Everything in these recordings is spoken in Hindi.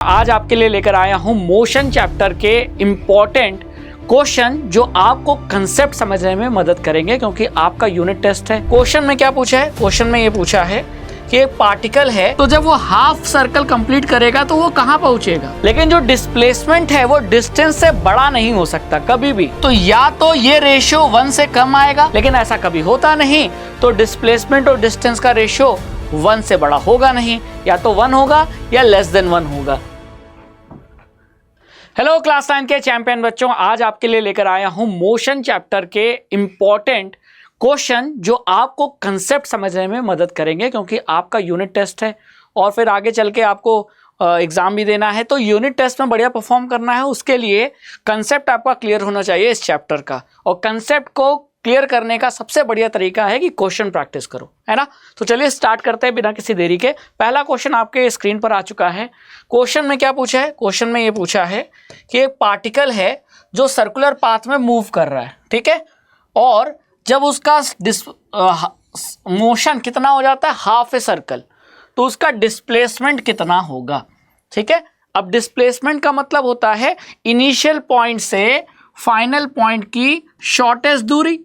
आज आपके लिए लेकर आया हूं मोशन चैप्टर के इम्पोर्टेंट क्वेश्चन जो आपको कंसेप्ट समझने में मदद करेंगे, क्योंकि आपका यूनिट टेस्ट है। क्वेश्चन में क्या पूछा है? क्वेश्चन में ये पूछा है कि एक पार्टिकल है, तो जब वो हाफ सर्कल कंप्लीट करेगा तो वो कहाँ पहुंचेगा। लेकिन जो डिस्प्लेसमेंट है वो डिस्टेंस से बड़ा नहीं हो सकता कभी भी। तो या तो ये रेशियो 1 से कम आएगा, लेकिन ऐसा कभी होता नहीं, तो डिस्प्लेसमेंट और डिस्टेंस का रेशियो 1 से बड़ा होगा नहीं, या तो 1 होगा या लेस देन 1 होगा। हेलो क्लास 9 के चैंपियन बच्चों, आज आपके लिए लेकर आया हूं मोशन चैप्टर के इंपॉर्टेंट क्वेश्चन जो आपको कंसेप्ट समझने में मदद करेंगे, क्योंकि आपका यूनिट टेस्ट है और फिर आगे चल के आपको एग्जाम भी देना है। तो यूनिट टेस्ट में बढ़िया परफॉर्म करना है, उसके लिए कंसेप्ट आपका क्लियर होना चाहिए इस चैप्टर का। और कंसेप्ट को क्लियर करने का सबसे बढ़िया तरीका है कि क्वेश्चन प्रैक्टिस करो, है ना। तो चलिए स्टार्ट करते हैं बिना किसी देरी के। पहला क्वेश्चन आपके स्क्रीन पर आ चुका है। क्वेश्चन में क्या पूछा है? क्वेश्चन में ये पूछा है कि एक पार्टिकल है जो सर्कुलर पाथ में मूव कर रहा है, ठीक है, और जब उसका मोशन कितना हो जाता है, हाफ ए सर्कल, तो उसका डिस्प्लेसमेंट कितना होगा, ठीक है। अब डिस्प्लेसमेंट का मतलब होता है इनिशियल पॉइंट से फाइनल पॉइंट की शॉर्टेस्ट दूरी,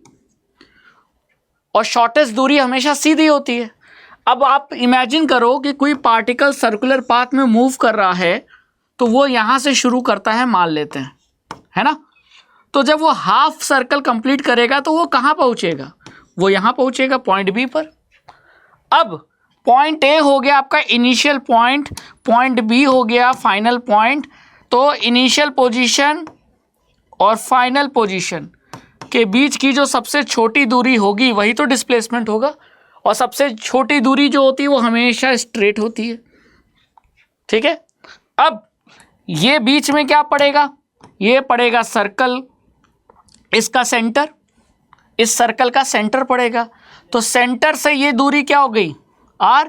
और शॉर्टेस्ट दूरी हमेशा सीधी होती है। अब आप इमेजिन करो कि कोई पार्टिकल सर्कुलर पाथ में मूव कर रहा है, तो वो यहां से शुरू करता है, मान लेते हैं, है ना। तो जब वो हाफ सर्कल कंप्लीट करेगा तो वो कहां पहुंचेगा? वो यहां पहुंचेगा पॉइंट बी पर। अब पॉइंट ए हो गया आपका इनिशियल पॉइंट, पॉइंट बी हो गया फाइनल पॉइंट। तो इनिशियल पोजीशन और फाइनल पोजीशन के बीच की जो सबसे छोटी दूरी होगी वही तो डिस्प्लेसमेंट होगा, और सबसे छोटी दूरी जो होती है वो हमेशा स्ट्रेट होती है, ठीक है। अब ये बीच में क्या पड़ेगा? ये पड़ेगा सर्कल, इसका सेंटर, इस सर्कल का सेंटर पड़ेगा। तो सेंटर से ये दूरी क्या हो गई? r,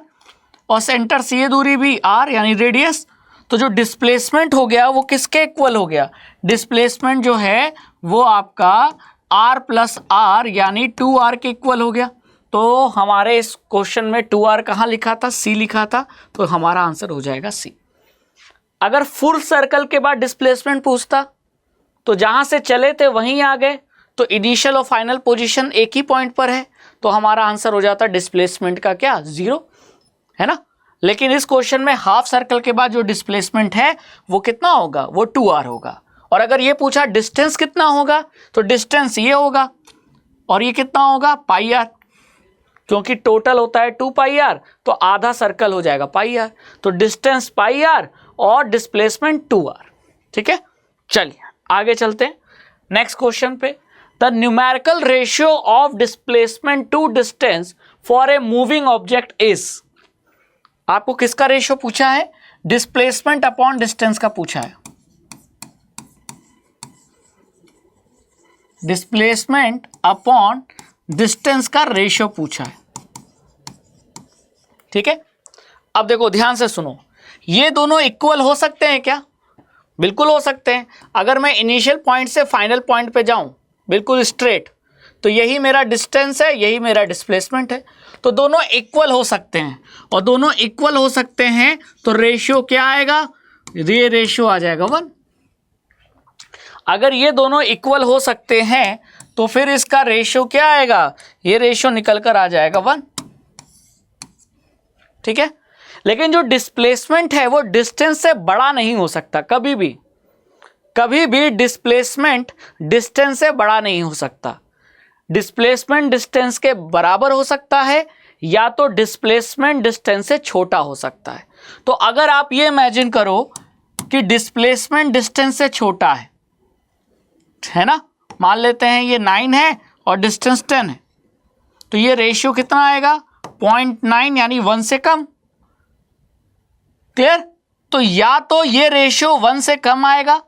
और सेंटर से ये दूरी भी r, यानी रेडियस। तो जो डिस्प्लेसमेंट हो गया वो किसके इक्वल हो गया? डिस्प्लेसमेंट जो है वो आपका r प्लस r यानी 2r के इक्वल हो गया। तो हमारे इस क्वेश्चन में 2r कहाँ लिखा था? c लिखा था, तो हमारा आंसर हो जाएगा c। अगर फुल सर्कल के बाद डिस्प्लेसमेंट पूछता तो जहां से चले थे वहीं आ गए, तो इनिशियल और फाइनल पोजीशन एक ही पॉइंट पर है, तो हमारा आंसर हो जाता डिस्प्लेसमेंट का क्या? 0, है ना। लेकिन इस क्वेश्चन में हाफ सर्कल के बाद जो डिस्प्लेसमेंट है वो कितना होगा? वो 2r होगा। और अगर ये पूछा डिस्टेंस कितना होगा, तो डिस्टेंस ये होगा, और ये कितना होगा? पाई r, क्योंकि टोटल होता है 2 पाई r, तो आधा सर्कल हो जाएगा पाई r। तो डिस्टेंस पाई r और डिस्प्लेसमेंट 2r, ठीक है। चलिए आगे चलते हैं नेक्स्ट क्वेश्चन पे। The numerical ratio of displacement to distance for a moving object is. आपको किसका रेशियो पूछा है? डिस्प्लेसमेंट अपॉन डिस्टेंस का पूछा है। डिस्प्लेसमेंट अपॉन डिस्टेंस का रेशियो पूछा है, ठीक है। अब देखो ध्यान से सुनो, ये दोनों इक्वल हो सकते हैं क्या? बिल्कुल हो सकते हैं। अगर मैं इनिशियल पॉइंट से फाइनल पॉइंट पे जाऊं बिल्कुल स्ट्रेट, तो यही मेरा डिस्टेंस है, यही मेरा डिस्प्लेसमेंट है, तो दोनों इक्वल हो सकते हैं। और दोनों इक्वल हो सकते हैं तो रेशियो क्या आएगा? ये रेशियो आ जाएगा 1। अगर ये दोनों इक्वल हो सकते हैं तो फिर इसका रेशियो क्या आएगा? ये रेशियो निकल कर आ जाएगा 1, ठीक है। लेकिन जो डिस्प्लेसमेंट है वो डिस्टेंस से बड़ा नहीं हो सकता कभी भी। कभी भी डिस्प्लेसमेंट डिस्टेंस से बड़ा नहीं हो सकता। डिस्प्लेसमेंट डिस्टेंस के बराबर हो सकता है, या तो डिस्प्लेसमेंट डिस्टेंस से छोटा हो सकता है। तो अगर आप ये इमेजिन करो कि डिस्प्लेसमेंट डिस्टेंस से छोटा है ना, मान लेते हैं ये 9 है और डिस्टेंस 10 है, तो ये रेशियो कितना आएगा? 0.9, यानी 1 से कम। क्लियर? तो या तो ये रेशियो 1 से कम आएगा,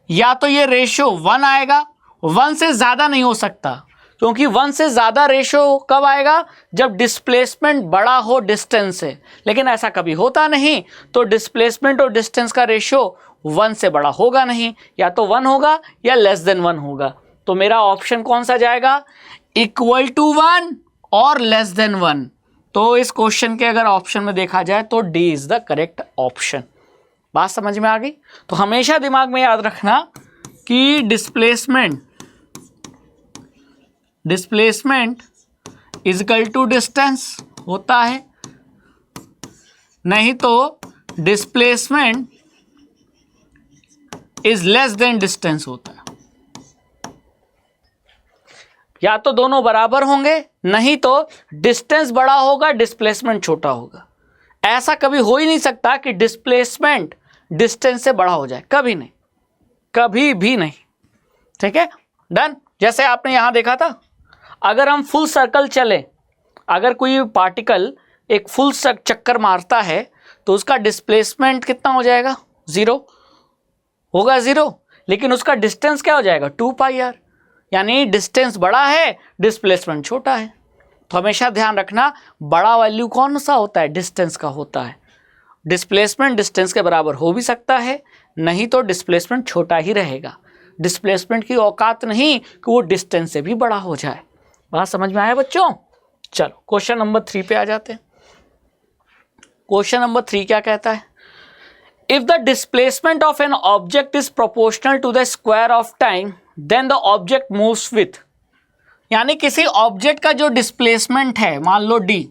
या तो ये रेशियो 1 आएगा। 1 से ज्यादा नहीं हो सकता, क्योंकि 1 से ज्यादा रेशियो कब आएगा? जब डिस्प्लेसमेंट बड़ा हो डिस्टेंस से। लेकिन ऐसा कभी होता नहीं, तो डिस्प्लेसमेंट और डिस्टेंस का रेशियो 1 से बड़ा होगा नहीं, या तो 1 होगा या लेस देन 1 होगा। तो मेरा ऑप्शन कौन सा जाएगा? इक्वल टू 1 और लेस देन 1। तो इस क्वेश्चन के अगर ऑप्शन में देखा जाए तो D is the correct option. बात समझ में आ गई? तो हमेशा दिमाग में याद रखना कि displacement is equal to distance होता है, नहीं तो displacement is less than distance होता है। या तो दोनों बराबर होंगे, नहीं तो डिस्टेंस बड़ा होगा डिस्प्लेसमेंट छोटा होगा। ऐसा कभी हो ही नहीं सकता कि डिस्प्लेसमेंट डिस्टेंस से बड़ा हो जाए, कभी नहीं, कभी भी नहीं। ठीक है, डन। जैसे आपने यहां देखा था, अगर हम फुल सर्कल चले, अगर कोई पार्टिकल एक फुल चक्कर मारता है तो उसका डिस्प्लेसमेंट कितना हो जाएगा? 0 होगा, 0। लेकिन उसका डिस्टेंस क्या हो जाएगा? 2πr, यानी डिस्टेंस बड़ा है डिस्प्लेसमेंट छोटा है। तो हमेशा ध्यान रखना, बड़ा वैल्यू कौन सा होता है? डिस्टेंस का होता है। डिस्प्लेसमेंट डिस्टेंस के बराबर हो भी सकता है, नहीं तो डिस्प्लेसमेंट छोटा ही रहेगा। डिस्प्लेसमेंट की औकात नहीं कि वो डिस्टेंस से भी बड़ा हो जाए। बात समझ में आया बच्चों? चलो क्वेश्चन नंबर 3 पे आ जाते हैं। क्वेश्चन नंबर 3 क्या कहता है? If the displacement of an object is proportional to the square of time then the object moves with, यानी किसी ऑब्जेक्ट का जो डिस्प्लेसमेंट है, मान लो d,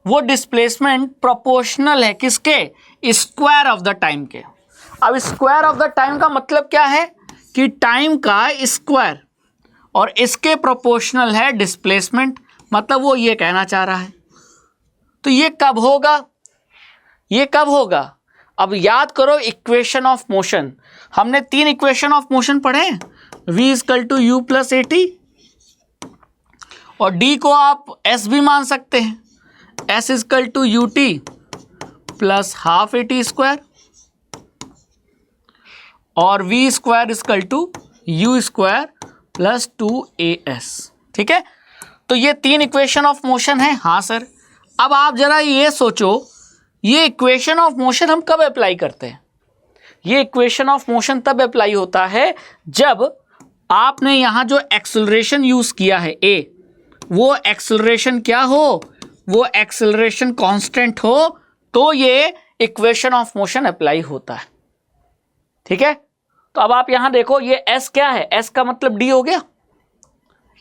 वो डिस्प्लेसमेंट प्रोपोर्शनल है किसके? स्क्वायर ऑफ द टाइम के। अब स्क्वायर ऑफ द टाइम का मतलब क्या है? कि टाइम का स्क्वायर, और इसके प्रोपोर्शनल है डिस्प्लेसमेंट, मतलब वो ये कहना चाह रहा है। तो ये कब होगा? ये कब होगा? अब याद करो इक्वेशन ऑफ मोशन, हमने 3 इक्वेशन ऑफ मोशन पढ़े हैं। v equal to u plus a t, और d को आप s भी मान सकते हैं, s equal to u t plus half a t square, और v square equal to u square plus 2as। ठीक है, तो ये 3 इक्वेशन ऑफ मोशन है। हाँ सर, अब आप जरा ये सोचो, ये इक्वेशन ऑफ मोशन हम कब अप्लाई करते हैं? ये इक्वेशन ऑफ मोशन तब अप्लाई होता है जब आपने यहां जो एक्सेलरेशन यूज किया है a, वो एक्सेलरेशन क्या हो? वो एक्सेलरेशन कांस्टेंट हो, तो ये इक्वेशन ऑफ मोशन अप्लाई होता है। ठीक है, तो अब आप यहां देखो, ये s क्या है? s का मतलब d हो गया,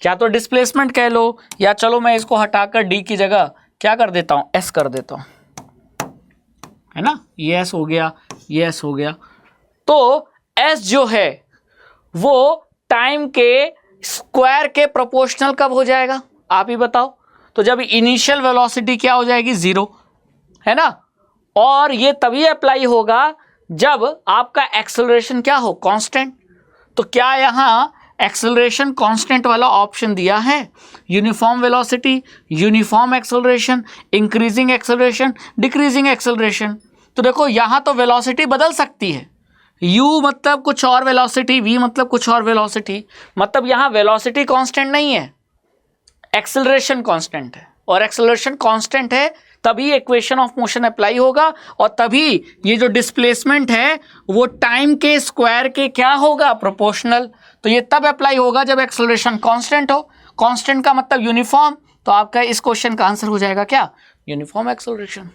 या तो डिस्प्लेसमेंट कह लो, या चलो मैं इसको हटाकर d की जगह क्या कर देता हूं? s कर देता हूं, है ना? ये s हो गया, ये s हो गया। तो s जो है वो टाइम के स्क्वायर के प्रोपोर्शनल कब हो जाएगा? आप ही बताओ। तो जब इनिशियल वेलोसिटी क्या हो जाएगी? 0, है ना? और ये तभी अप्लाई होगा जब आपका एक्सेलरेशन क्या हो? कांस्टेंट। तो क्या यहाँ एक्सेलरेशन कांस्टेंट वाला ऑप्शन दिया है? Uniform velocity, uniform acceleration, increasing acceleration, decreasing acceleration. तो देखो यहाँ तो वेलोसिटी बदल सकती है, u मतलब कुछ और वेलोसिटी, v मतलब कुछ और वेलोसिटी, मतलब यहाँ वेलोसिटी कांस्टेंट नहीं है, एक्सेलरेशन कांस्टेंट है। और एक्सेलरेशन कांस्टेंट है तभी इक्वेशन ऑफ मोशन अप्लाई होगा, और तभी ये जो डिस्प्लेसमेंट है वो टाइम के स्क्वायर के क्या होगा? प्रोपोर्शनल। तो ये तब अप्लाई होगा जब एक्सेलरेशन कांस्टेंट हो। कांस्टेंट का मतलब यूनिफॉर्म, तो आपका इस क्वेश्चन का आंसर हो जाएगा क्या? Uniform acceleration.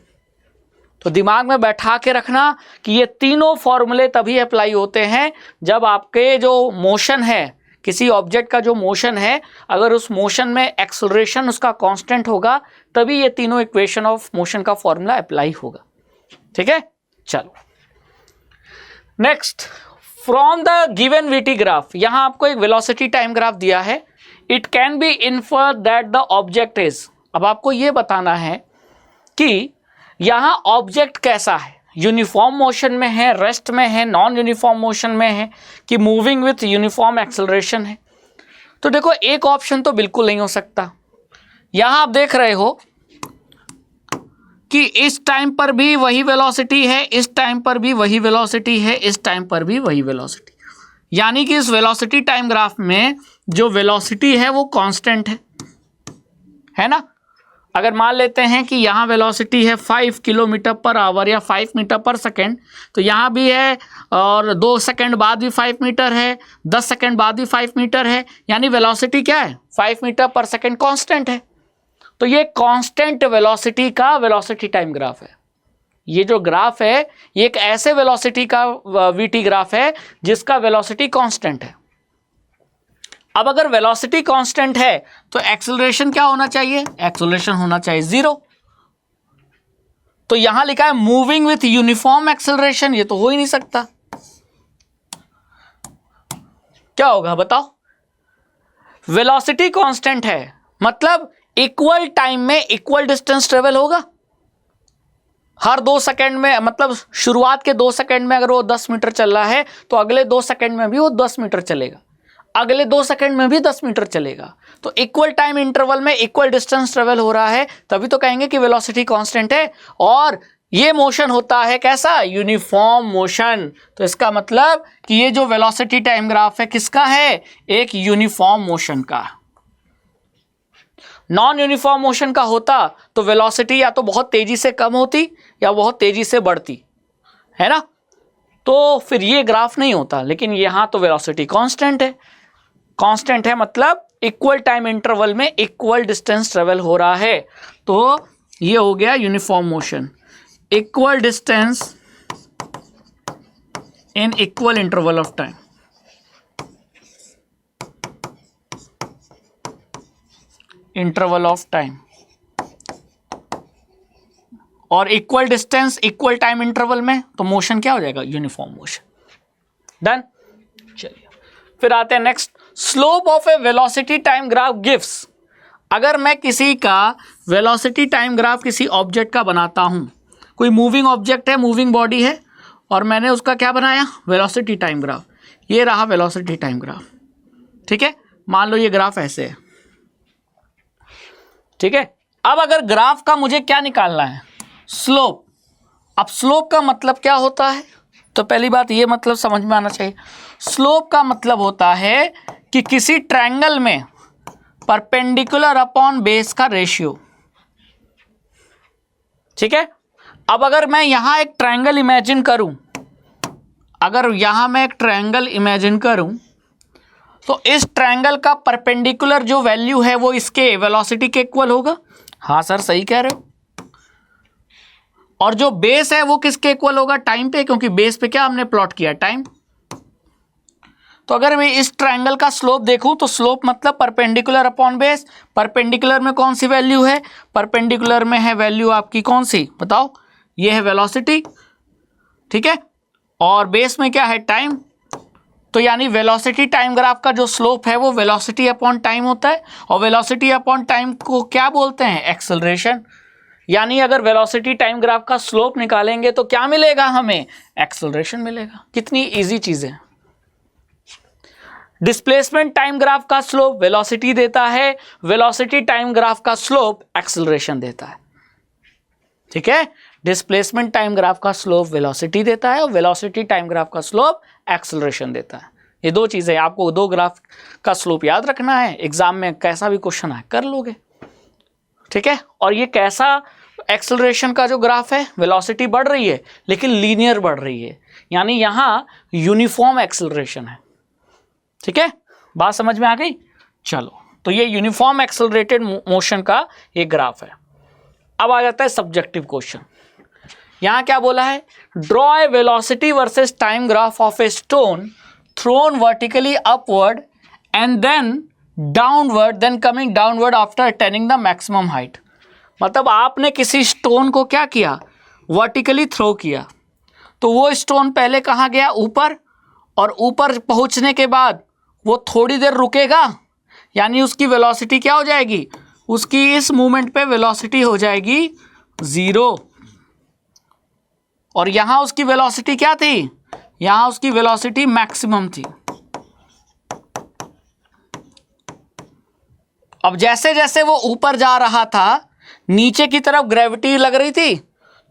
तो दिमाग में बैठा के रखना कि ये तीनों फॉर्मूले तभी अप्लाई होते हैं जब आपके जो मोशन है, किसी ऑब्जेक्ट का जो मोशन है, अगर उस मोशन में एक्सेलरेशन उसका कांस्टेंट होगा, तभी ये तीनों इक्वेशन ऑफ मोशन का फॉर्मूला अप्लाई होगा। ठीक है, चलो next, from the given VT graph, यहां आपको एक वेलोसिटी टाइम ग्राफ दिया है। It can be infer that the object is, अब आपको यह बताना है कि यहां ऑब्जेक्ट कैसा है, यूनिफॉर्म मोशन में है, रेस्ट में है, नॉन यूनिफॉर्म मोशन में है, कि मूविंग विथ यूनिफॉर्म एक्सेलरेशन है। तो देखो एक ऑप्शन तो बिल्कुल नहीं हो सकता। यहां आप देख रहे हो कि इस टाइम पर भी वही वेलोसिटी है, इस टाइम पर भी वही वेलोसिटी है, इस टाइम पर भी वही वेलोसिटी, यानी कि इस वेलोसिटी टाइम ग्राफ में जो वेलोसिटी है वो कांस्टेंट है ना? अगर मान लेते हैं कि यहाँ वेलोसिटी है 5 किलोमीटर पर आवर या 5 मीटर पर सेकेंड, तो यहाँ भी है, और 2 सेकेंड बाद भी 5 मीटर है, 10 सेकेंड बाद भी 5 मीटर है, यानी वेलोसिटी क्या है? 5 मीटर पर सेकेंड कांस्टेंट है। तो ये कांस्टेंट वेलोसिटी का वेलोसिटी टाइम ग्राफ है। ये जो ग्राफ है ये एक ऐसे वेलोसिटी का वीटी ग्राफ है जिसका वेलोसिटी कांस्टेंट है। अब अगर वेलोसिटी कांस्टेंट है तो एक्सेलरेशन क्या होना चाहिए? एक्सेलरेशन होना चाहिए 0। तो यहां लिखा है मूविंग विथ यूनिफॉर्म एक्सेलरेशन, ये तो हो ही नहीं सकता। क्या होगा बताओ? वेलोसिटी कांस्टेंट है मतलब इक्वल टाइम में इक्वल डिस्टेंस ट्रेवल होगा। हर 2 सेकंड में, मतलब शुरुआत के 2 सेकंड में अगर वो 10 मीटर चल रहा है तो अगले 2 सेकंड में भी वो 10 मीटर चलेगा, अगले 2 सेकंड में भी 10 मीटर चलेगा। तो इक्वल टाइम इंटरवल में इक्वल डिस्टेंस ट्रेवल हो रहा है, तभी तो कहेंगे कि वेलोसिटी कांस्टेंट है। और ये मोशन होता है कैसा? Uniform motion. तो इसका मतलब कि ये जो वेलोसिटी टाइम ग्राफ है किसका है? एक यूनिफॉर्म मोशन का। नॉन यूनिफॉर्म मोशन का होता तो वेलोसिटी या तो बहुत तेजी से कम होती या बहुत तेजी से बढ़ती, है ना? तो फिर ये ग्राफ नहीं होता। लेकिन यहां तो वेलोसिटी कांस्टेंट है। कांस्टेंट है मतलब इक्वल टाइम इंटरवल में इक्वल डिस्टेंस ट्रेवल हो रहा है। तो ये हो गया uniform motion. Equal distance in equal interval of time. Interval of time और equal distance equal time interval में, तो मोशन क्या हो जाएगा? Uniform motion. डन। चलिए फिर आते हैं next. Slope of a velocity time graph gives. अगर मैं किसी का वेलोसिटी टाइम ग्राफ किसी ऑब्जेक्ट का बनाता हूं, कोई मूविंग ऑब्जेक्ट है, मूविंग बॉडी है, और मैंने उसका क्या बनाया? Velocity time graph. ये रहा वेलोसिटी टाइम ग्राफ, ठीक है। मान लो ये ग्राफ ऐसे है, ठीक है। अब अगर ग्राफ का मुझे क्या निकालना है? स्लोप। अब स्लोप का मतलब क्या होता है? तो पहली बात ये मतलब समझ में आना चाहिए। स्लोप का मतलब होता है कि किसी ट्रायंगल में परपेंडिकुलर अपॉन बेस का रेशियो, ठीक है। अब अगर मैं यहां एक ट्रायंगल इमेजिन करूं, अगर यहां मैं एक ट्रायंगल इमेजिन करूं तो इस ट्रायंगल का परपेंडिकुलर जो वैल्यू है वो इसके वेलोसिटी के इक्वल होगा। हाँ सर सही कह रहे हो। और जो बेस है वो किसके इक्वल होगा? टाइम पे, क्योंकि बेस पे क्या हमने प्लॉट किया? टाइम। तो अगर मैं इस ट्रायंगल का स्लोप देखूं तो स्लोप मतलब परपेंडिकुलर अपॉन बेस। परपेंडिकुलर में कौन सी वैल्यू है? परपेंडिकुलर में है वैल्यू आपकी कौन सी? बताओ। ये है वेलोसिटी, ठीक है। और बेस में क्या है? टाइम। तो यानी वेलोसिटी टाइम ग्राफ का जो स्लोप है वो वेलोसिटी अपॉन टाइम होता है। और वेलोसिटी अपॉन टाइम को क्या बोलते हैं? एक्सेलरेशन। यानी अगर वेलोसिटी टाइम ग्राफ का स्लोप निकालेंगे तो क्या मिलेगा हमें? एक्सेलरेशन मिलेगा। कितनी इजी चीज है। डिस्प्लेसमेंट टाइम ग्राफ का स्लोप वेलोसिटी देता है, वेलोसिटी टाइम ग्राफ का स्लोप एक्सेलरेशन देता है, ठीक है। डिस्प्लेसमेंट टाइम ग्राफ का स्लोप वेलोसिटी देता है और वेलोसिटी टाइम ग्राफ का स्लोप एक्सेलरेशन देता है। ये दो चीजें, आपको दो ग्राफ का स्लोप याद रखना है। एग्जाम में कैसा भी क्वेश्चन आए कर लोगे, ठीक है। और ये कैसा एक्सेलरेशन का जो ग्राफ है, वेलोसिटी बढ़ रही है लेकिन लीनियर बढ़ रही है, यानी यहां यूनिफॉर्म एक्सेलरेशन है, ठीक है। बात समझ में आ गई? चलो, तो ये यूनिफॉर्म एक्सेलरेटेड मोशन का ये ग्राफ है। अब आ जाता है सब्जेक्टिव क्वेश्चन। यहां क्या बोला है? Draw a velocity versus time graph of a stone thrown vertically upward and then downward, then coming downward after attaining the maximum height. मतलब आपने किसी स्टोन को क्या किया? वर्टिकली थ्रो किया। तो वो स्टोन पहले कहाँ गया? ऊपर। और ऊपर पहुंचने के बाद वो थोड़ी देर रुकेगा, यानी उसकी वेलोसिटी क्या हो जाएगी? उसकी इस मूवमेंट पे वेलोसिटी हो जाएगी 0। और यहां उसकी वेलोसिटी क्या थी? यहां उसकी वेलोसिटी मैक्सिमम थी। अब जैसे जैसे वो ऊपर जा रहा था, नीचे की तरफ ग्रेविटी लग रही थी,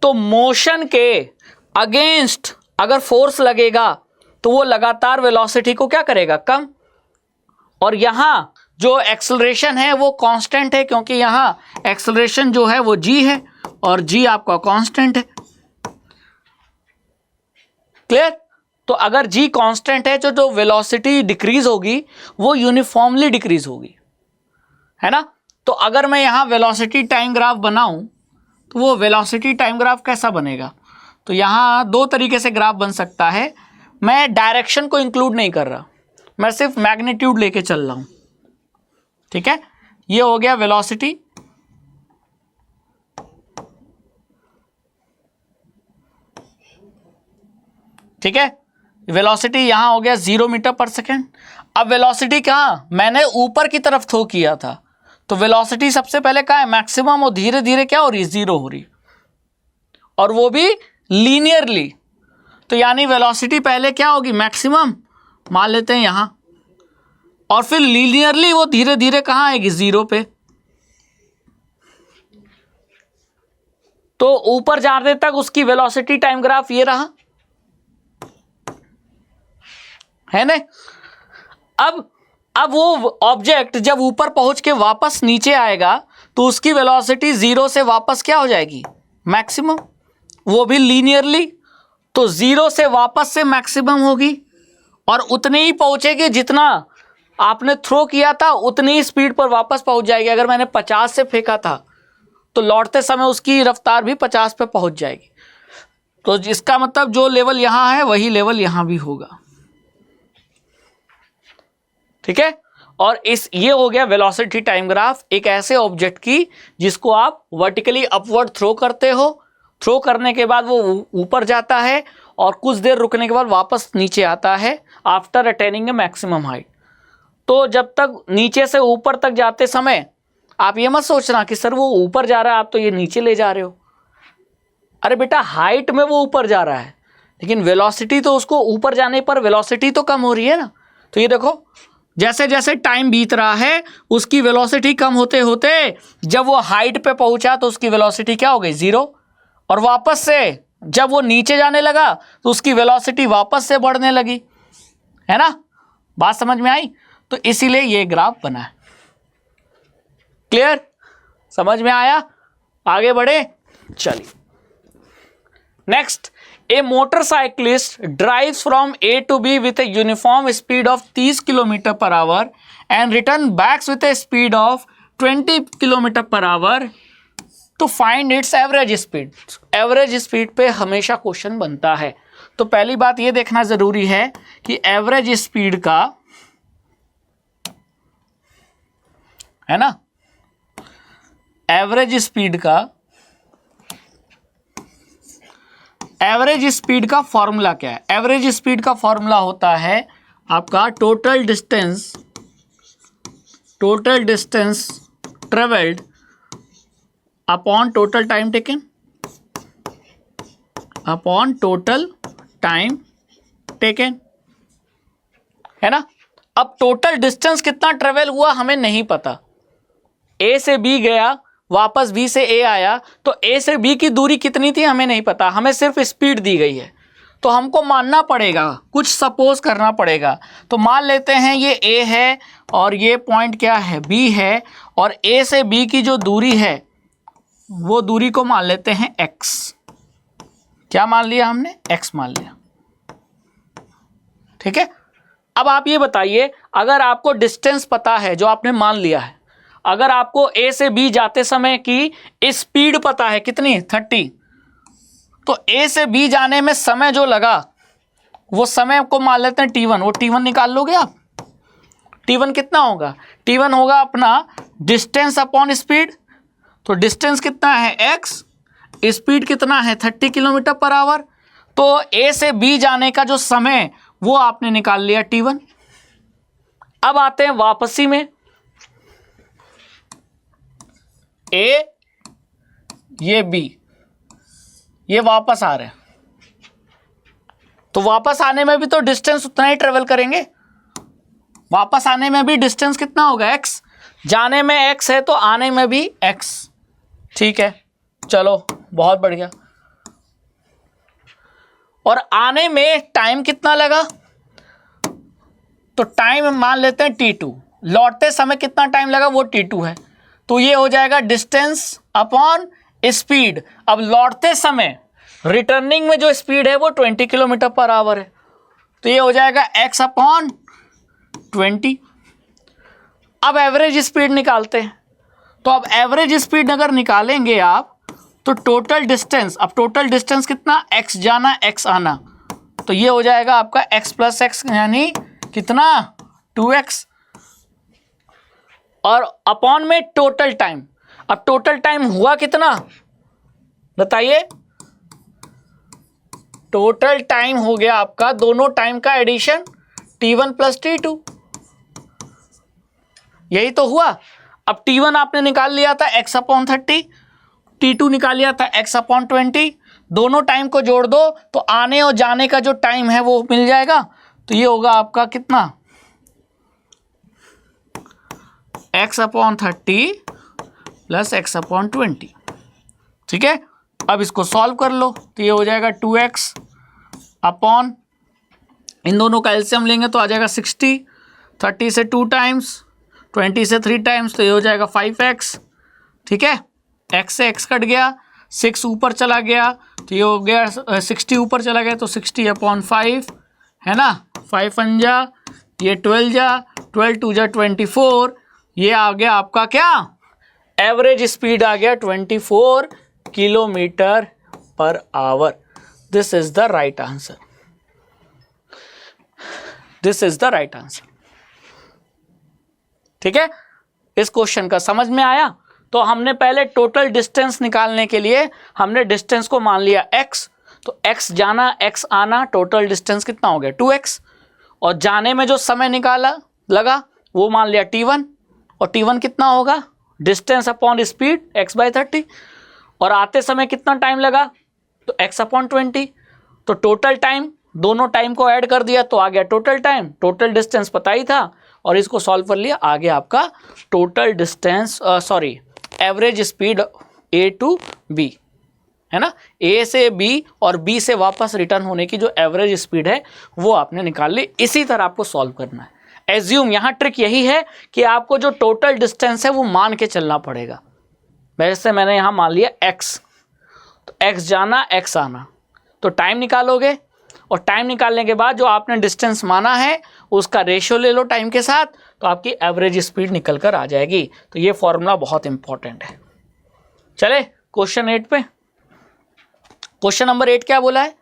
तो मोशन के अगेंस्ट अगर फोर्स लगेगा तो वो लगातार वेलोसिटी को क्या करेगा? कम। और यहां जो एक्सेलरेशन है वो कांस्टेंट है, क्योंकि यहां एक्सेलरेशन जो है वो g है और g आपका कांस्टेंट है। क्लियर? तो अगर g कांस्टेंट है तो जो वेलोसिटी डिक्रीज होगी वो यूनिफॉर्मली डिक्रीज होगी, है ना। तो अगर मैं यहां वेलोसिटी टाइम ग्राफ बनाऊं तो वो वेलोसिटी टाइम ग्राफ कैसा बनेगा? तो यहाँ दो तरीके से ग्राफ बन सकता है। मैं डायरेक्शन को इंक्लूड नहीं कर रहा, मैं सिर्फ मैग्नीट्यूड लेके चल रहा हूँ, ठीक है। ये हो गया वेलोसिटी, ठीक है। वेलोसिटी यहां हो गया 0 मीटर पर सेकेंड। अब वेलोसिटी कहां, मैंने ऊपर की तरफ थ्रो किया था, तो वेलोसिटी सबसे पहले कहां है, मैक्सिमम, और धीरे धीरे क्या हो रही है, 0 हो रही है, और वो भी लीनियरली। तो यानी वेलोसिटी पहले क्या होगी, मैक्सिमम मान लेते हैं यहां, और फिर लीनियरली वो धीरे धीरे कहां आएगी, 0 पे। तो ऊपर जाने तक उसकी वेलोसिटी टाइम ग्राफ ये रहा, है ना। अब वो ऑब्जेक्ट जब ऊपर पहुंच के वापस नीचे आएगा तो उसकी वेलोसिटी 0 से वापस क्या हो जाएगी, मैक्सिमम, वो भी लीनियरली। तो 0 से वापस से मैक्सिमम होगी, और उतनी ही पहुंचेगी जितना आपने थ्रो किया था, उतनी ही स्पीड पर वापस पहुंच जाएगी। अगर मैंने 50 से फेंका था तो लौटते समय उसकी रफ्तार भी 50 पे पहुंच जाएगी। तो इसका मतलब जो लेवल यहां है वही लेवल यहां भी होगा, ठीक है। और ये हो गया वेलोसिटी टाइम ग्राफ एक ऐसे ऑब्जेक्ट की जिसको आप वर्टिकली अपवर्ड थ्रो करते हो। थ्रो करने के बाद वो ऊपर जाता है और कुछ देर रुकने के बाद वापस नीचे आता है आफ्टर अटेनिंग ए मैक्सिमम हाइट। तो जब तक नीचे से ऊपर तक जाते समय आप ये मत सोचना कि सर वो ऊपर जा रहा है, आप तो ये नीचे ले जा रहे हो। अरे बेटा, हाइट में वो ऊपर जा रहा है, लेकिन वेलोसिटी तो उसको ऊपर जाने पर वेलोसिटी तो कम हो रही है ना। तो ये देखो, जैसे जैसे टाइम बीत रहा है उसकी वेलोसिटी कम होते होते जब वो हाइट पे पहुंचा तो उसकी वेलोसिटी क्या हो गई, 0। और वापस से जब वो नीचे जाने लगा तो उसकी वेलोसिटी वापस से बढ़ने लगी, है ना। बात समझ में आई। तो इसीलिए ये ग्राफ बना है। क्लियर, समझ में आया। आगे बढ़े, चलिए next. A motorcyclist drives from A to B with a uniform speed of 30 km per hour and return back with a speed of 20 km per hour to find its average speed। Average speed पे हमेशा क्वेश्चन बनता है। तो पहली बात ये देखना जरूरी है कि एवरेज स्पीड का, है ना, एवरेज स्पीड का फॉर्मूला क्या है। एवरेज स्पीड का फॉर्मूला होता है आपका total distance travelled upon total time taken upon total time taken, है ना। अब टोटल डिस्टेंस कितना ट्रेवल हुआ हमें नहीं पता। ए से बी गया, वापस बी से ए आया, तो ए से बी की दूरी कितनी थी हमें नहीं पता, हमें सिर्फ स्पीड दी गई है। तो हमको मानना पड़ेगा, कुछ सपोज करना पड़ेगा। तो मान लेते हैं ये ए है और ये पॉइंट क्या है, बी है, और ए से बी की जो दूरी है वो दूरी को मान लेते हैं एक्स। क्या मान लिया हमने, एक्स मान लिया, ठीक है। अब आप ये बताइए, अगर आपको डिस्टेंस पता है जो आपने मान लिया है, अगर आपको ए से बी जाते समय की स्पीड पता है कितनी, 30, तो ए से बी जाने में समय जो लगा वो समय को मान लेते हैं T1। वो T1 निकाल लोगे आप। T1 कितना होगा, T1 होगा अपना डिस्टेंस अपॉन स्पीड। तो डिस्टेंस कितना है x, स्पीड कितना है 30 किलोमीटर पर आवर। तो ए से बी जाने का जो समय वो आपने निकाल लिया T1। अब आते हैं वापसी में, ए ये बी ये वापस आ रहे हैं, तो वापस आने में भी तो डिस्टेंस उतना ही ट्रेवल करेंगे। वापस आने में भी डिस्टेंस कितना होगा, x। जाने में x है तो आने में भी x, ठीक है। चलो बहुत बढ़िया। और आने में टाइम कितना लगा, तो टाइम मान लेते हैं T2। लौटते समय कितना टाइम लगा, वो T2 है। तो ये हो जाएगा डिस्टेंस अपॉन स्पीड। अब लौटते समय रिटर्निंग में जो स्पीड है वो 20 किलोमीटर पर आवर है, तो ये हो जाएगा x अपॉन 20। अब एवरेज स्पीड निकालते हैं। तो अब एवरेज स्पीड अगर निकालेंगे आप तो टोटल डिस्टेंस, अब टोटल डिस्टेंस कितना, x जाना x आना, तो ये हो जाएगा आपका x प्लस एक्स यानी कितना 2x, और अपॉन में टोटल टाइम। अब टोटल टाइम हुआ कितना बताइए, टोटल टाइम हो गया आपका दोनों टाइम का एडिशन t1 प्लस t2, यही तो हुआ। अब t1 आपने निकाल लिया था x अपॉन 30, t2 निकाल लिया था x अपॉन 20, दोनों टाइम को जोड़ दो तो आने और जाने का जो टाइम है वो मिल जाएगा, तो ये होगा आपका कितना x upon 30 plus x upon 20। ठीक है, अब इसको सॉल्व कर लो तो ये हो जाएगा 2x अपॉन, इन दोनों का एलसीएम लेंगे तो आ जाएगा 60, 30 से 2 टाइम्स, 20 से 3 टाइम्स, तो ये हो जाएगा 5x। ठीक है, x से x कट गया, 6 ऊपर चला गया तो ये हो गया 60 ऊपर चला गया तो 60 अपॉन 5 है ना, 5 अंजा, ये 12 जा, 12 2 जा 24, ये आ गया आपका क्या एवरेज स्पीड आ गया 24 kilometre per hour. This is the right answer, this is the right answer. ठीक है, इस क्वेश्चन का समझ में आया। तो हमने पहले टोटल डिस्टेंस निकालने के लिए हमने डिस्टेंस को मान लिया x, तो x जाना x आना, टोटल डिस्टेंस कितना हो गया 2x, और जाने में जो समय निकाला लगा वो मान लिया t1, और t1 कितना होगा distance upon speed x by 30, और आते समय कितना टाइम लगा तो x अपॉन 20, तो टोटल टाइम दोनों टाइम को ऐड कर दिया तो आ गया टोटल टाइम, टोटल डिस्टेंस पता ही था और इसको सॉल्व कर लिया, आ गया आपका total distance sorry average speed A to B है ना, A से B और B से वापस रिटर्न होने की जो एवरेज स्पीड है वो आपने निकाल ली। इसी तरह आपको सॉल्व करना है। एज्यूम, यहाँ ट्रिक यही है कि आपको जो टोटल डिस्टेंस है वो मान के चलना पड़ेगा। वैसे मैंने यहाँ मान लिया x, तो x जाना x आना, तो टाइम निकालोगे और टाइम निकालने के बाद जो आपने डिस्टेंस माना है उसका रेशियो ले लो टाइम के साथ, तो आपकी एवरेज स्पीड निकल कर आ जाएगी। तो ये फॉर्मूला बहुत इंपॉर्टेंट है। चले क्वेश्चन 8 पे। क्वेश्चन नंबर 8 क्या बोला है,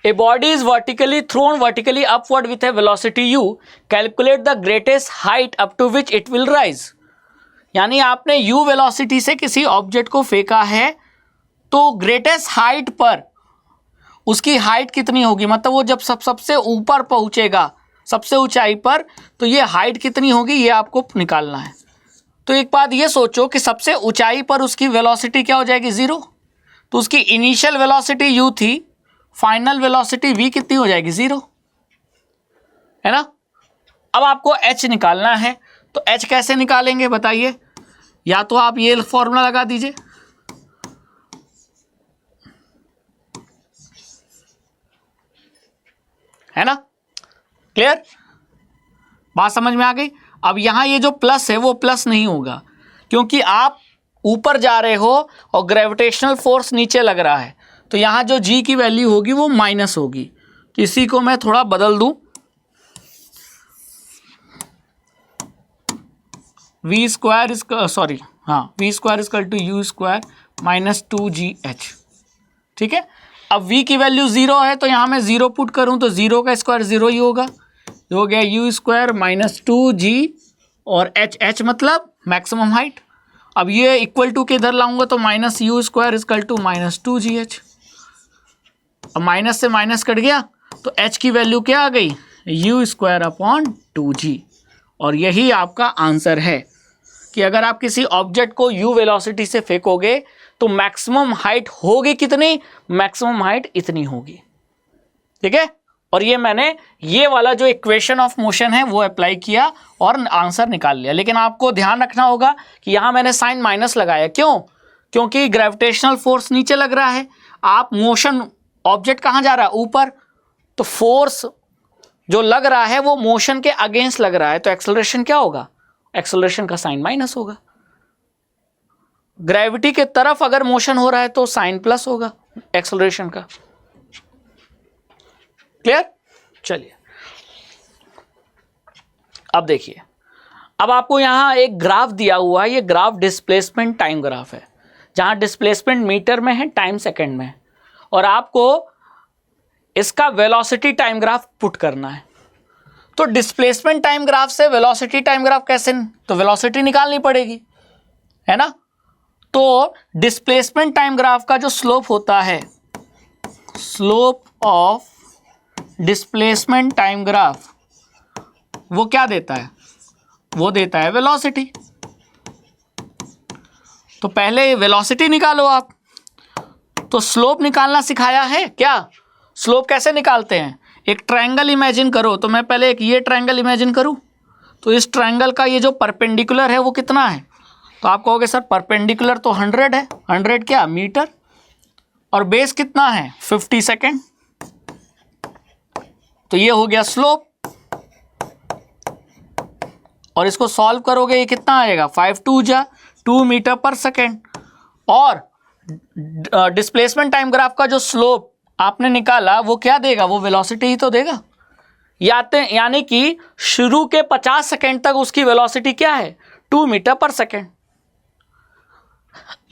a body is vertically thrown vertically upward with a velocity u, calculate the greatest height up to which it will rise. यानी आपने u वेलोसिटी से किसी ऑब्जेक्ट को फेंका है तो ग्रेटेस्ट हाइट पर उसकी हाइट कितनी होगी, मतलब वो जब सबसे ऊपर पहुंचेगा सबसे ऊंचाई पर तो ये हाइट कितनी होगी ये आपको निकालना है। तो एक बात ये सोचो कि सबसे ऊंचाई पर उसकी वेलोसिटी क्या हो जाएगी 0, तो उसकी इनिशियल वेलोसिटी u थी, फाइनल वेलोसिटी v कितनी हो जाएगी 0 है ना। अब आपको h निकालना है, तो h कैसे निकालेंगे बताइए, या तो आप ये फॉर्मूला लगा दीजिए, है ना, क्लियर, बात समझ में आ गई। अब यहाँ ये जो प्लस है वो प्लस नहीं होगा क्योंकि आप ऊपर जा रहे हो और ग्रेविटेशनल फोर्स नीचे लग रहा है, तो यहाँ जो g की वैल्यू होगी वो माइनस होगी। तो इसी को मैं थोड़ा बदल दूं, v स्क्वायर सॉरी हाँ v square equal to u square minus 2gh। ठीक है, अब v की वैल्यू 0 है तो यहाँ मैं 0 पुट करूँ तो 0 का स्क्वायर 0 ही होगा, ये हो गया u स्क्वायर माइनस 2g और h मतलब मैक्सिमम हाइट। अब ये इक्वल टू के इधर लाऊंगा तो minus u square equal to minus 2gh। अब माइनस से माइनस कट गया तो h की वैल्यू क्या आ गई u स्क्वायर अपॉन 2g। और यही आपका आंसर है कि अगर आप किसी ऑब्जेक्ट को u वेलोसिटी से फेंकोगे तो मैक्सिमम हाइट होगी कितनी, मैक्सिमम हाइट इतनी होगी। ठीक है, और ये मैंने ये वाला जो इक्वेशन ऑफ मोशन है वो अप्लाई किया और आंसर निकाल लिया। लेकिन आपको ध्यान रखना होगा कि यहाँ मैंने साइन माइनस लगाया, क्यों, क्योंकि ग्रेविटेशनल फोर्स नीचे लग रहा है, आप मोशन ऑब्जेक्ट कहाँ जा रहा है ऊपर, तो फोर्स जो लग रहा है वो मोशन के अगेंस्ट लग रहा है, तो एक्सेलरेशन क्या होगा, एक्सेलरेशन का साइन माइनस होगा। ग्रेविटी के तरफ अगर मोशन हो रहा है तो साइन प्लस होगा एक्सेलरेशन का। क्लियर, चलिए अब देखिए, अब आपको यहां एक ग्राफ दिया हुआ है, ये ग्राफ डिस्प्लेसमेंट टाइम ग्राफ है। जहां डिस्प्लेसमेंट मीटर में है, टाइम सेकंड में है, और आपको इसका वेलोसिटी टाइम ग्राफ पुट करना है। तो डिस्प्लेसमेंट टाइम ग्राफ से वेलोसिटी टाइम ग्राफ कैसे, तो वेलोसिटी निकालनी पड़ेगी, है ना। तो डिस्प्लेसमेंट टाइम ग्राफ का जो स्लोप होता है, slope of displacement time graph, वो क्या देता है, वो देता है वेलोसिटी। तो पहले वेलोसिटी निकालो आप। तो स्लोप निकालना सिखाया है क्या, स्लोप कैसे निकालते हैं, एक ट्रायंगल इमेजिन करो। तो मैं पहले एक ये ट्रायंगल इमेजिन करूं, तो इस ट्रायंगल का ये जो परपेंडिकुलर है वो कितना है, तो आप कहोगे सर परपेंडिकुलर तो 100 है, 100 क्या मीटर, और बेस कितना है 50 सेकेंड, तो ये हो गया स्लोप। और इसको सॉल्व करोगे ये कितना आएगा, 5 2 जा 2 मीटर पर सेकेंड। और डिस्प्लेसमेंट टाइम ग्राफ का जो स्लोप आपने निकाला वो क्या देगा, वो वेलोसिटी ही तो देगा। यानी कि शुरू के 50 सेकेंड तक उसकी वेलोसिटी क्या है, 2 मीटर पर सेकेंड।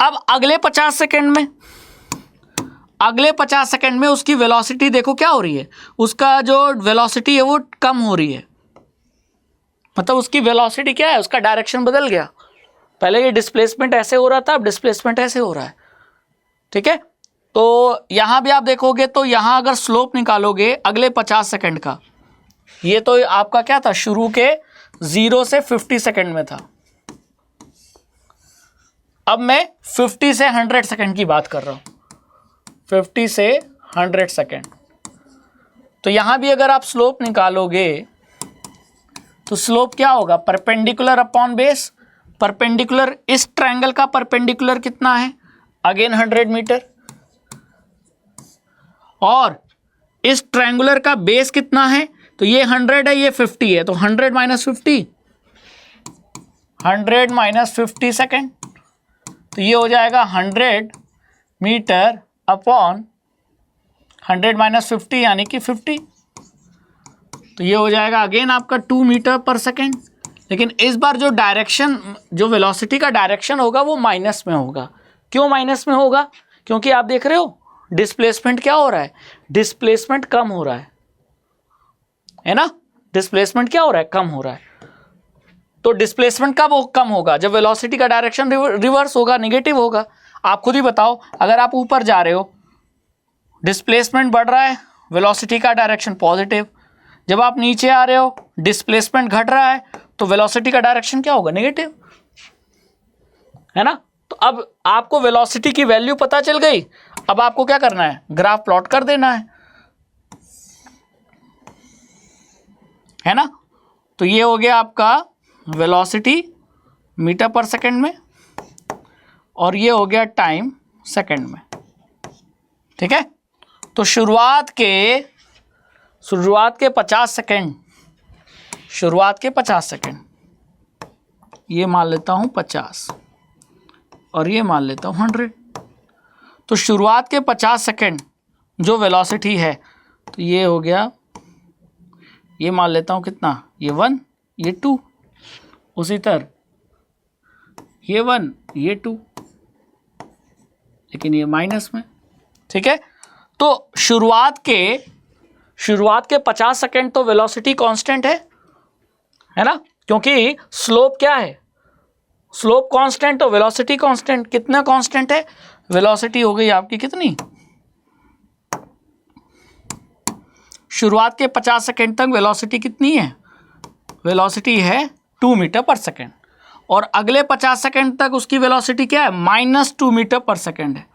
अब अगले 50 सेकेंड में उसकी वेलोसिटी देखो क्या हो रही है, उसका जो वेलोसिटी है वो कम हो रही है, मतलब उसकी वेलोसिटी क्या है, उसका डायरेक्शन बदल गया। पहले ये डिस्प्लेसमेंट ऐसे हो रहा था, अब डिस्प्लेसमेंट ऐसे हो रहा है, ठीक है। तो यहां भी आप देखोगे तो यहां अगर स्लोप निकालोगे अगले 50 सेकंड का, ये तो आपका क्या था, शुरू के 0 से 50 सेकंड में था। अब मैं 50 से 100 सेकंड की बात कर रहा हूं, 50 से 100 सेकंड। तो यहां भी अगर आप स्लोप निकालोगे तो स्लोप क्या होगा, परपेंडिकुलर अपॉन बेस। परपेंडिकुलर, इस ट्रायंगल का परपेंडिकुलर कितना है, अगेन 100 मीटर, और इस ट्रायंगुलर का बेस कितना है, तो ये 100 है, ये 50 है, तो 100 माइनस 50, 100 माइनस 50 सेकेंड, तो ये हो जाएगा 100 मीटर अपॉन 100 माइनस 50 यानी कि 50, तो ये हो जाएगा अगेन आपका 2 मीटर पर सेकेंड। लेकिन इस बार जो डायरेक्शन, जो वेलोसिटी का डायरेक्शन होगा वो माइनस में होगा। क्यों माइनस में होगा, क्योंकि आप देख रहे हो डिस्प्लेसमेंट क्या हो रहा है, डिस्प्लेसमेंट कम हो रहा है ना, डिस्प्लेसमेंट क्या हो रहा है, कम हो रहा है। तो डिस्प्लेसमेंट कब कम होगा, जब वेलोसिटी का डायरेक्शन रिवर्स होगा, निगेटिव होगा। आप खुद ही बताओ, अगर आप ऊपर जा रहे हो डिस्प्लेसमेंट बढ़ रहा है, वेलोसिटी का डायरेक्शन पॉजिटिव, जब आप नीचे आ रहे हो डिस्प्लेसमेंट घट रहा है, तो वेलोसिटी का डायरेक्शन क्या होगा, नेगेटिव, है ना। तो अब आपको वेलोसिटी की वैल्यू पता चल गई, अब आपको क्या करना है, ग्राफ प्लॉट कर देना है ना। तो ये हो गया आपका वेलोसिटी मीटर पर सेकंड में, और ये हो गया टाइम सेकंड में, ठीक है। तो शुरुआत के 50 सेकंड, शुरुआत के 50 सेकंड, ये मान लेता हूं 50 और ये मान लेता हूं 100। तो शुरुआत के 50 सेकंड जो वेलोसिटी है, तो ये हो गया, ये मान लेता हूं कितना, ये 1 ये 2, उसी तरह ये 1 ये 2, लेकिन ये माइनस में, ठीक है। तो शुरुआत के 50 सेकंड तो वेलोसिटी कांस्टेंट है ना, क्योंकि स्लोप क्या है, स्लोप कांस्टेंट, तो वेलोसिटी कांस्टेंट। कितना कांस्टेंट है, वेलोसिटी हो गई आपकी कितनी, शुरुआत के 50 सेकंड तक वेलोसिटी कितनी है, वेलोसिटी है 2 मीटर पर सेकंड, और अगले 50 सेकंड तक उसकी वेलोसिटी क्या है, -2 मीटर पर सेकंड है।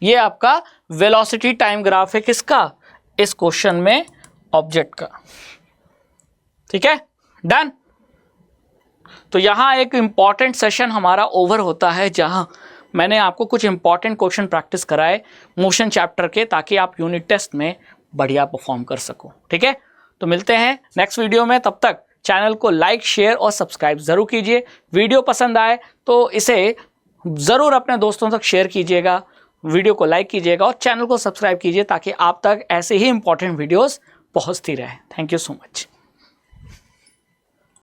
ये आपका वेलोसिटी टाइम ग्राफ है किसका, इस क्वेश्चन में ऑब्जेक्ट का, ठीक है, डन। तो यहां एक इंपॉर्टेंट सेशन हमारा ओवर होता है, जहां मैंने आपको कुछ इंपॉर्टेंट क्वेश्चन प्रैक्टिस कराए मोशन चैप्टर के, ताकि आप यूनिट टेस्ट में बढ़िया परफॉर्म कर सको, ठीक है। तो मिलते हैं नेक्स्ट वीडियो में, तब तक चैनल को लाइक शेयर और सब्सक्राइब जरूर कीजिए। वीडियो पसंद आए तो इसे ज़रूर अपने दोस्तों तक शेयर कीजिएगा, वीडियो को लाइक कीजिएगा और चैनल को सब्सक्राइब कीजिए, ताकि आप तक ऐसे ही इंपॉर्टेंट वीडियोस पहुंचती रहे। Thank you so much.